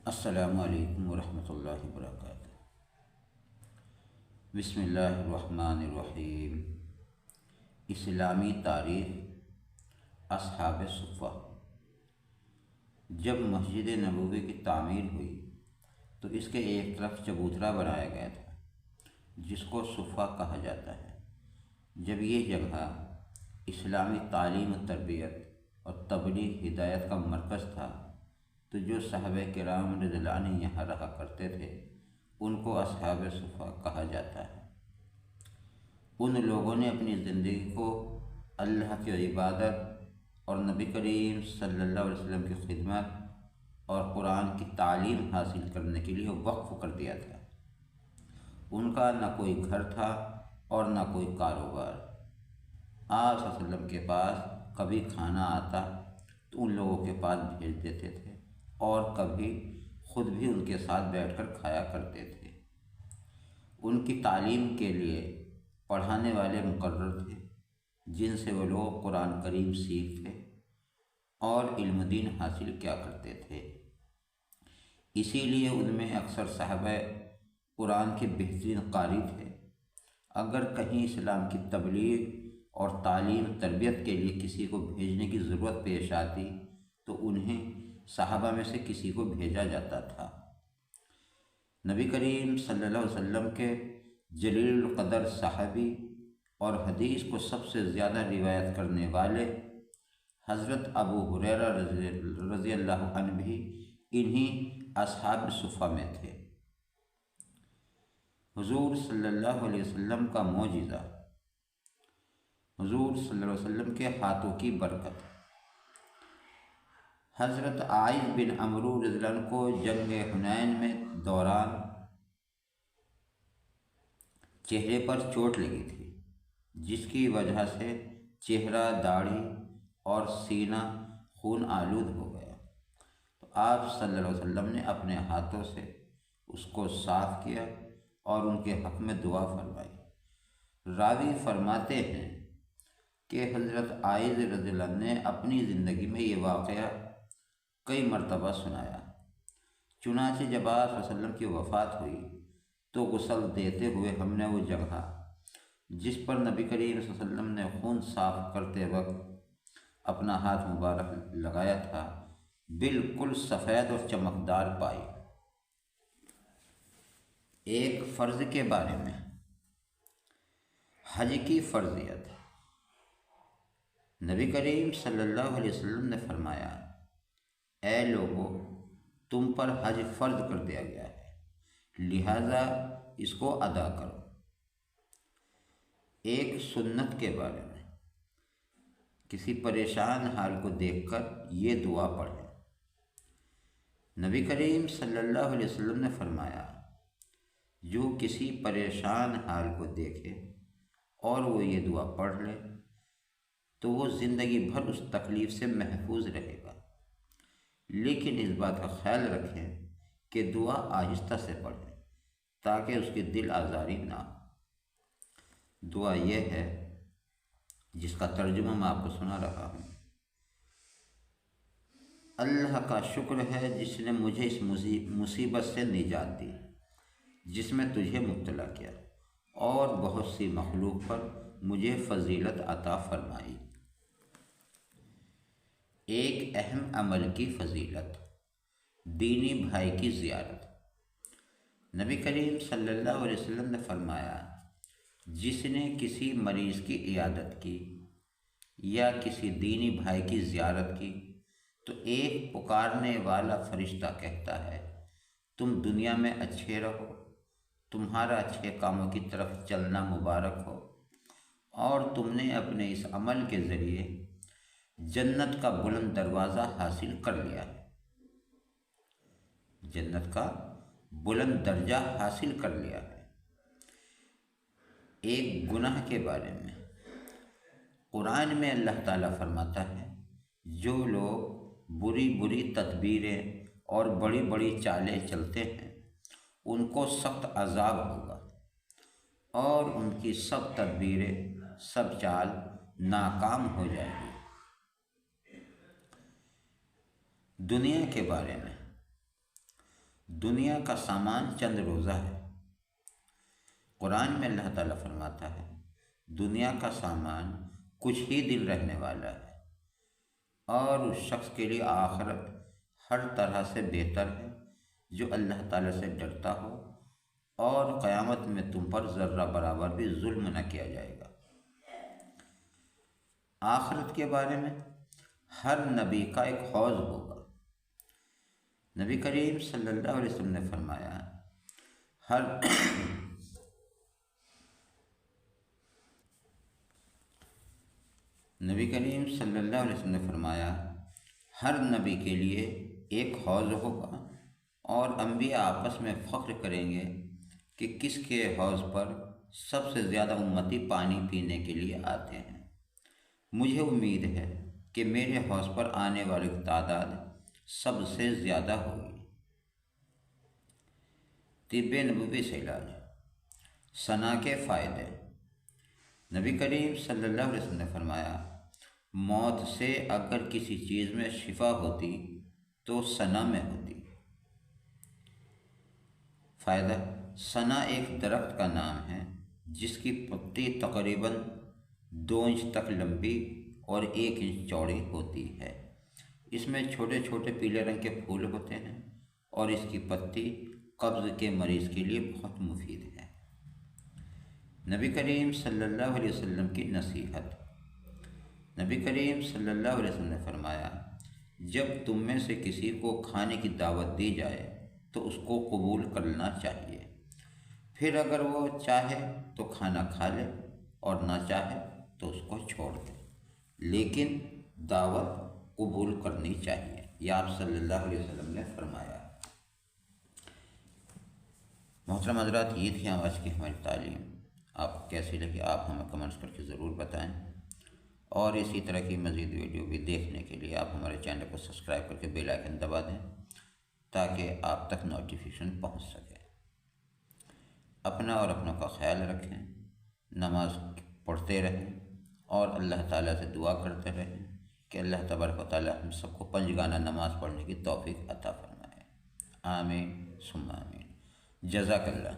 السلام علیکم ورحمۃ اللہ وبرکاتہ۔ بسم اللہ الرحمن الرحیم۔ اسلامی تاریخ اصحاب صفہ۔ جب مسجد نبوی کی تعمیر ہوئی تو اس کے ایک طرف چبوترا بنایا گیا تھا جس کو صفہ کہا جاتا ہے۔ جب یہ جگہ اسلامی تعلیم و تربیت اور تبلیغ ہدایت کا مرکز تھا تو جو صحابہ کرام رضی اللہ عنہ یہاں رہا کرتے تھے ان کو اصحاب صفہ کہا جاتا ہے۔ ان لوگوں نے اپنی زندگی کو اللہ کی عبادت اور نبی کریم صلی اللہ علیہ وسلم کی خدمت اور قرآن کی تعلیم حاصل کرنے کے لیے وقف کر دیا تھا۔ ان کا نہ کوئی گھر تھا اور نہ کوئی کاروبار۔ آپ صلی اللہ علیہ وسلم کے پاس کبھی کھانا آتا تو ان لوگوں کے پاس بھیج دیتے تھے اور کبھی خود بھی ان کے ساتھ بیٹھ کر کھایا کرتے تھے۔ ان کی تعلیم کے لیے پڑھانے والے مقرر تھے جن سے وہ لوگ قرآن کریم سیکھتے اور علم دین حاصل کیا کرتے تھے۔ اسی لیے ان میں اکثر صحابہ قرآن کے بہترین قاری تھے۔ اگر کہیں اسلام کی تبلیغ اور تعلیم تربیت کے لیے کسی کو بھیجنے کی ضرورت پیش آتی تو انہیں صحابہ میں سے کسی کو بھیجا جاتا تھا۔ نبی کریم صلی اللہ علیہ وسلم کے جلیل القدر صحابی اور حدیث کو سب سے زیادہ روایت کرنے والے حضرت ابو ہریرہ رضی اللہ عنہ بھی انہی اصحاب صفہ میں تھے۔ حضور صلی اللہ علیہ وسلم کا معجزہ، حضور صلی اللہ علیہ وسلم کے ہاتھوں کی برکت۔ حضرت عائذ بن عمرو رضی اللہ عنہ کو جنگ حنین میں دوران چہرے پر چوٹ لگی تھی جس کی وجہ سے چہرہ، داڑھی اور سینہ خون آلود ہو گیا، تو آپ صلی اللہ علیہ وسلم نے اپنے ہاتھوں سے اس کو صاف کیا اور ان کے حق میں دعا فرمائی۔ راوی فرماتے ہیں کہ حضرت عائذ رضی اللہ عنہ نے اپنی زندگی میں یہ واقعہ کئی مرتبہ سنایا۔ چنانچہ جب آپ صلی اللہ علیہ وسلم کی وفات ہوئی تو غسل دیتے ہوئے ہم نے وہ جگہ جس پر نبی کریم صلی اللہ علیہ وسلم نے خون صاف کرتے وقت اپنا ہاتھ مبارک لگایا تھا بالکل سفید اور چمکدار پائی۔ ایک فرض کے بارے میں، حج کی فرضیت۔ نبی کریم صلی اللہ علیہ وسلم نے فرمایا، اے لوگو، تم پر حج فرض کر دیا گیا ہے، لہذا اس کو ادا کرو۔ ایک سنت کے بارے میں، کسی پریشان حال کو دیکھ کر یہ دعا پڑھیں۔ نبی کریم صلی اللہ علیہ وسلم نے فرمایا، جو کسی پریشان حال کو دیکھے اور وہ یہ دعا پڑھ لے تو وہ زندگی بھر اس تکلیف سے محفوظ رہے گا، لیکن اس بات کا خیال رکھیں کہ دعا آہستہ سے پڑھیں تاکہ اس کی دل آزاری نہ ہو۔ دعا یہ ہے جس کا ترجمہ میں آپ کو سنا رہا ہوں۔ اللہ کا شکر ہے جس نے مجھے اس مصیبت سے نجات دی جس میں تجھے مبتلا کیا، اور بہت سی مخلوق پر مجھے فضیلت عطا فرمائی۔ ایک اہم عمل کی فضیلت، دینی بھائی کی زیارت۔ نبی کریم صلی اللہ علیہ وسلم نے فرمایا، جس نے کسی مریض کی عیادت کی یا کسی دینی بھائی کی زیارت کی تو ایک پکارنے والا فرشتہ کہتا ہے، تم دنیا میں اچھے رہو، تمہارا اچھے کاموں کی طرف چلنا مبارک ہو، اور تم نے اپنے اس عمل کے ذریعے جنت کا بلند دروازہ حاصل کر لیا ہے، جنت کا بلند درجہ حاصل کر لیا ہے۔ ایک گناہ کے بارے میں، قرآن میں اللہ تعالیٰ فرماتا ہے، جو لوگ بری بری تدبیریں اور بڑی بڑی چالیں چلتے ہیں ان کو سخت عذاب ہوگا، اور ان کی سب تدبیریں، سب چال ناکام ہو جائیں گی۔ دنیا کے بارے میں، دنیا کا سامان چند روزہ ہے۔ قرآن میں اللہ تعالیٰ فرماتا ہے دنیا کا سامان کچھ ہی دن رہنے والا ہے، اور اس شخص کے لیے آخرت ہر طرح سے بہتر ہے جو اللہ تعالیٰ سے ڈرتا ہو، اور قیامت میں تم پر ذرہ برابر بھی ظلم نہ کیا جائے گا۔ آخرت کے بارے میں ہر نبی کا ایک حوض ہوگا۔ نبی کریم صلی اللہ علیہ وسلم نے فرمایا ہر نبی کے لیے ایک حوض ہوگا، اور انبیاء آپس میں فخر کریں گے کہ کس کے حوض پر سب سے زیادہ امتی پانی پینے کے لیے آتے ہیں۔ مجھے امید ہے کہ میرے حوض پر آنے والے کی تعداد سب سے زیادہ ہوگی۔ طب نبوی سے علاج، ثنا کے فائدے۔ نبی کریم صلی اللہ علیہ وسلم نے فرمایا موت سے اگر کسی چیز میں شفا ہوتی تو ثنا میں ہوتی۔ فائدہ، ثنا ایک درخت کا نام ہے جس کی پتی تقریباً 2 انچ تک لمبی اور 1 انچ چوڑی ہوتی ہے۔ اس میں چھوٹے چھوٹے پیلے رنگ کے پھول ہوتے ہیں، اور اس کی پتی قبض کے مریض کے لیے بہت مفید ہے۔ نبی کریم صلی اللہ علیہ وسلم کی نصیحت۔ نبی کریم صلی اللہ علیہ وسلم نے فرمایا جب تم میں سے کسی کو کھانے کی دعوت دی جائے تو اس کو قبول کرنا چاہیے، پھر اگر وہ چاہے تو کھانا کھا لے اور نہ چاہے تو اس کو چھوڑ دے، لیکن دعوت قبول کرنی چاہیے، یہ آپ صلی اللہ علیہ وسلم نے فرمایا۔ محترم حضرات، یہ تھی آج کی ہماری تعلیم۔ آپ کو کیسی لگی آپ ہمیں کمنٹس کر کے ضرور بتائیں، اور اسی طرح کی مزید ویڈیو بھی دیکھنے کے لیے آپ ہمارے چینل کو سبسکرائب کر کے بیل آئیکن دبا دیں تاکہ آپ تک نوٹیفیکیشن پہنچ سکے۔ اپنا اور اپنوں کا خیال رکھیں، نماز پڑھتے رہیں، اور اللہ تعالیٰ سے دعا کرتے رہیں کہ اللہ تبارک و تعالیٰ ہم سب کو 5 گانا نماز پڑھنے کی توفیق عطا فرمائے۔ آمین ثم آمین۔ جزاک اللہ۔